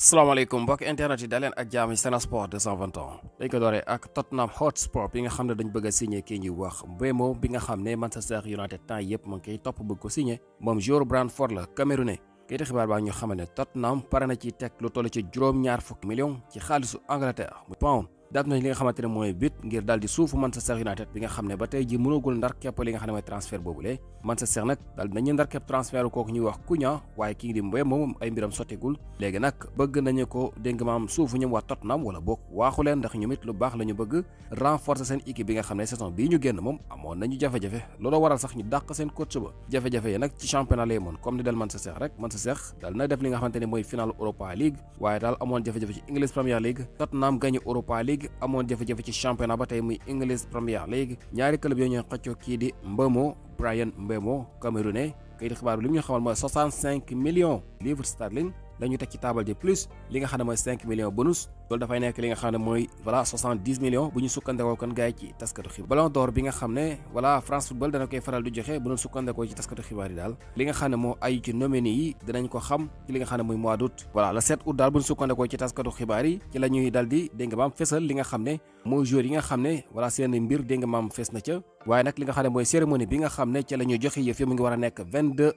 salaamaaleykum mbokk internet yi daleen ak jaam yi Sen Sport 221 dañ ko dooree ak Tottenham Hotspur bi nga xam ne dañ bëgg a signé kii ñuy wax Mbeumo bi nga xam ne Manchester United temps yëpp mu ngi koy topp bëgg ko signé moom joueur Brentford la Camerounais kayiti xibaar baa ñu xamal ne Tottenham pare na ci teg lu toll ci juróom-ñaar fukki millions ci xaalisu Angleterre mu pound daat nañ li nga xamante ne mooy but ngir daal di suufu Manchester United bi nga xam ne ba tey ji mënagul ndar kepp li nga xam ne mooy transfert boobule Manchester nag daal dinañu ndar kepp transfert kooku ñuy wax Cunha waaye kii di Mbeumo moom ay mbiram sottigul léegi nag bëgg nañu ko dégg maam suufu ñoom waa Tottenham wala boog waaxu leen ndax ñoom it lu baax la ñu bëgg renforcer seen équipe bi nga xam ne saison bii ñu génn moom amoon nañu jafe-jafe looloo waral sax ñu dàq seen coach ba jafe-jafe yi nag ci championnat lay moon comme ni dal Manchester rek Manchester daal na def li nga xamante ne mooy final Europa League waaye daal amoon jafe-jafe ci English Premier League Tottenham gagné Europa League amoon jafe-jafe ci championnat ba tey muy English Premier League ñaari club yooyu ñooy xëccoo kii di Mbeumo Bryan Mbeumo Camerounais kayit xibaar bi li mu ñu xamal mooy 65 millions livres sterling la ñu teg ci taabal ji plus li nga xam ne mooy 5 millions bonus loolu dafay nekk li nga xam ne mooy voilà 70 millions bu ñu sukkandekoo kon gars yi ci taskatu xibaar Ballon d'Or bi nga xam ne voilà France Football dana koy faral di joxe bu ñu sukkandekoo ci taskatu xibaar yi daal li nga xam ne moo ay ci nominé yi dinañ ko xam ci li nga xam ne mooy mois d'août voilà le 7 août daal bu ñu sukkandekoo ci taskatu xibaar yi ci la ñuy dal di dégg nga maam fesal li nga xam ne mooy joueurs yi nga xam ne voilà seen mbir dégg nga maam fes na ca waaye nag li nga xam ne mooy cérémonie bi nga xam ne ci la ñuy joxe yëf yi mu ngi war a nekk 22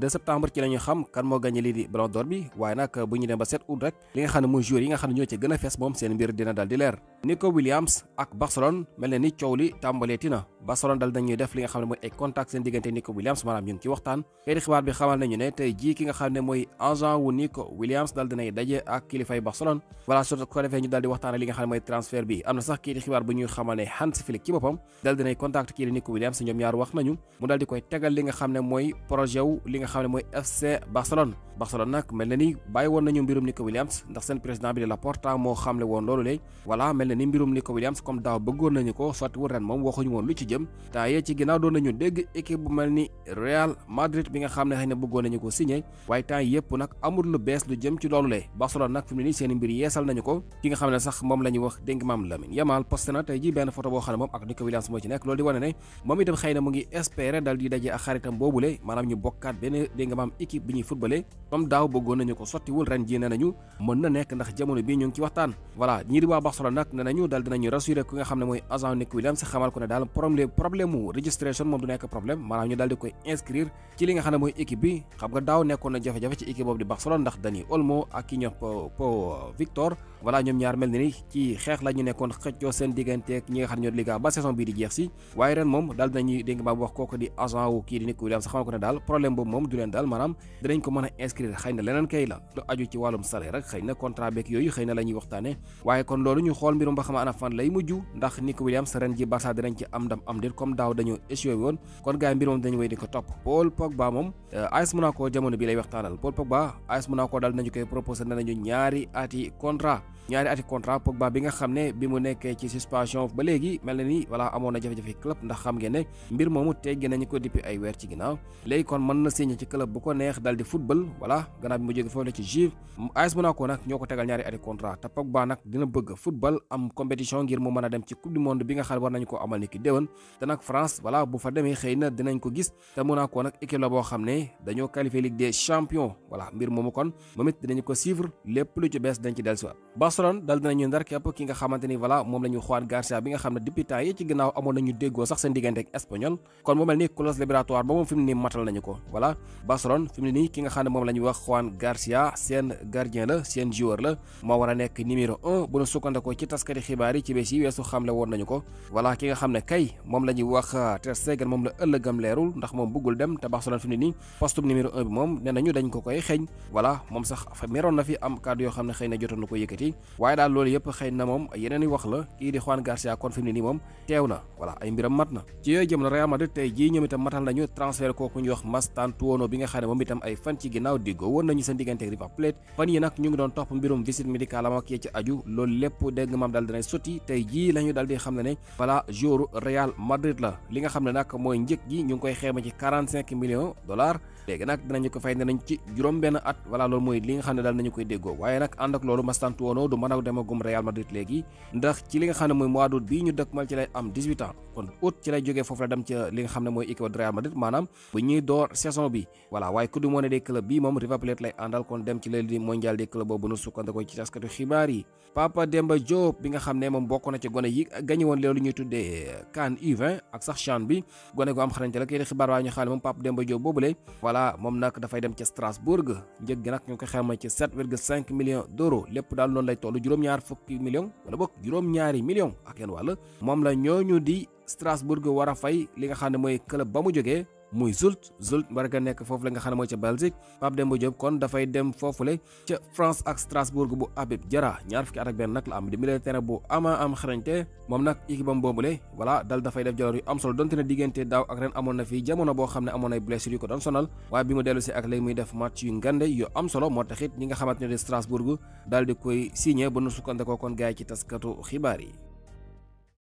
septembre ci la ñuy xam kan moo gagné lii di Ballon d'Or bi waaye nag bu ñu dem ba 7 août rek li nga xam ne mooy joueurs yi nga xam ne ñoo ci gën a fees moom seen mbir dina dal di leer Nico Williams ak Barcelone mel ne ni coow li tàmbaleeti na Barcelone dal dañuy def li nga xam ne mooy ay contact seen diggante Nico Williams maanaam ñu ngi ci waxtaan kayiti xibaar bi xamal nañu ne tey jii ki nga xam ne mooy agent wu Nico Williams dal dinay daje ak kilifay Barcelone voilà su ko defee ñu dal di waxtaan li nga xam ne mooy transfert bi am na sax kayiti xibaar bu ñuy xamal ne Hans Flick ci boppam dal dinay contact kii di Nico Williams ñoom ñaar wax nañu mu dal di koy tegal li nga xam ne mooy projet wu li nga xam ne mooy FC Barcelone nag mel na ni bàyyi woon nañu mbirum Nico Williams ndax seen président bi di Laporta moo xamle woon loolu lay voilà mel na ni mbirum Nico Williams comme daaw bëggoon nañu ko sottiwul ren moom waxuñu woon lu ci jëm temps yee ci ginnaaw doon nañu dégg équipe bu mel ni Real Madrid bi nga xam ne xëy na bëggoon nañu ko signé waaye temps yëpp nag amul lu bees lu jëm ci loolu lay Barcelone nag fi mu ne nii seen mbir yeesal nañu ko ki nga xam ne sax moom la ñu wax dénk maam Lamine Yamal posté na tey ji benn photo boo xam ne moom ak Nico Williams moo ci nekk loolu di wane ne moom itam xëy na mu ngi espérer dal di daje ak xaritam boobule maanaam ñu bokkaat benn dénk maam équipe bi ñuy footballé comme daaw bëggoon nañu ko sottiwul ren ji ne nañu mën na nekk ndax jamono bii ñu ngi ci waxtaan voilà ñii di waa Barcelone nag ne nañu daal dinañu rassurer ki nga xam ne mooy agent Nico Williams xamal ko ne daal problème mu registration moom du nekk problème maanaam ñu daal di koy inscrire ci li nga xam ne mooy équipe bi xam nga daaw nekkoon na jafe-jafe ci équipe boobu di Barcelone ndax Dani Olmo ak ki ñox po Victor voilà ñoom ñaar mel ni ci xeex la ñu nekkoon xëccoo seen digganteeg ñi nga xam ne ñoo liga ba saison bii di jeex si waaye ren moom daal dinañuy dégg ma wax kooku di agent wu kii di Nico Williams xamal ko ne daal problème boobu moom du leen daal maanaam dinañ ko mën a inscrire xëy na leneen kay la lu aju ci wàllum salaire rek xëy na contrat beeg yooyu xëy na la ñuy waxtaane waaye kon loolu ñu xool mbirum ba xama ana fan lay mujj ndax Nico Williams ren ji Barça dinañ ci am ndam am déet comme daaw dañoo échoué woon kon gars yi mbir moom dañu wéy di ko topp Paul Pogba moom AS Monaco jamono bi lay waxtaanal Paul Pogba AS Monaco daal nañu koy proposé ne nañu ñaari ati contrat Pogba bi nga xam ne bi mu nekkee ci suspension ba léegi mel na ni voilà amoon na jafe-jafe club ndax xam ngeen ne mbir moomu teggi nañu ko depuis ay weer ci ginnaaw léegi kon mën na signé ci club bu ko neex dal di football voilà gannaaw bi mu jóge foofu la ci Juve AS Monaco nag ñoo ko tegal ñaari ati contrat te Pogba nag dina bëgg football am compétition ngir mu mën a dem ci coupe du monde bi nga xam ne war nañu ko amal ni ki déwén te nag France voilà bu fa demee xëy na dinañ ko gis te Monaco nag équipe la boo xam ne dañoo qualifié Ligue des champions voilà mbir moomu kon moom it dinañu ko suivre lépp lu ci bees dañ ci dellusiwaat Barcelone dal dinañu ndar képp ki nga xamante ni voilà moom la ñu Juan Garcia bi nga xam ne depuis temps yi ci ginnaaw amoon nañu déggoo sax seen diggante ak espagnol kon mu mel ni clause libératoire ba moom fi mu ne nii matal nañu ko voilà Barcelone fi mu ne nii ki nga xam ne moom la ñu wax Juan Garcia seen gardien la seen joueur la moo war a nekk numéro 1 bu nu sukkandikoo ci taskati xibaar yi ci bés yi weesu xamle woon nañu ko voilà ki nga xam ne kay moom la ñuy wax Ter Stegen moom la ëllëgam leerul ndax moom bëggul dem te Barcelone fi mu ne nii poste numéro 1 bi moom nee nañu dañ ko koy xeeñ voilà moom sax meroon na fi am kàddu yoo xam ne xëy na jotoon na ko yëkkati waaye daal loolu yëpp xëy na moom yeneen i wax la kii di Juan Garcia kon fi mu ne nii moom teew na voilà ay mbiram mat na ci yooyu jëm na Real Madrid tey jii ñoom itam matal nañu transfert kooku ñu wax Mastantuono bi nga xam ne moom itam ay fan ci ginnaaw diggoo woon nañu seen diggante ak River Plate fan yi nag ñu ngi doon topp mbirum visite médicale am ak yee ci aju loolu lépp dégg maam daal dinay sotti tey jii la ñu daal di xam ne voilà joueur Real Madrid la li nga xam ne nag mooy njëg gi ñu ngi koy xeema ci 45 millions dollars léegi nag dinañu ko fay ne nañ ci juróom benn at voilà loolu mooy li nga xam ne daal nañu koy déggoo waaye nag ànd ak loolu Mastantuono du mën a demagum Real Madrid léegi ndax ci li nga xam ne mooy mois d'août bii ñu dëkkmal ci lay am 18 ans kon août ci lay jógee foofu la dem ci li nga xam ne mooy équipe de Real Madrid maanaam bu ñuy door saison bi voilà waaye coupe du monde des clubs bi moom River Plate lay àndal kon dem ci leen di mondial des clubs boobu nu sukkandikoo ci taskatu xibaar yi Papa Demba Diop bi nga xam ne moom bokk na ci gone yi gañe woon loolu ñuy tuddee CAN U20 ak sax CHAN bi gone gu am xarañte la kii di xibaar waaye ñu xam ne moom Papa Demba Diop boobule voilà moom nag dafay dem ci Strasbourg njëg gi nag ñu ko xayma ci 7,5 millions d'euros lépp daal noonu lay toll juróom-ñaar fukki millions wala bokk juróom-ñaari millions ak yenn wàll moom la ñooñu di Strasbourg war a fay li nga xam ne mooy club ba mu jógee muy Zult war nga nekk foofu la nga xam ne mooy ca Belgique Pape Demba Diop kon dafay dem foofule ca France ak Strasbourg bu Habib Diarra ñaar fukki at ak benn nag la am di milieu de terrain bu ama am xarañte moom nag équipe am boobule voilà dal dafay def jaloor yu am solo donte ne diggante daaw ak ren amoon na fii jamono boo xam ne amoon ay blessure yu ko doon sonal waaye bi mu dellu si ak léegi muy def match yu ngande yu am solo moo taxit ñi nga xamante ne di Strasbourg daal di koy signé ba nu sukkandikoo kon gaay ci taskatu xibaar yi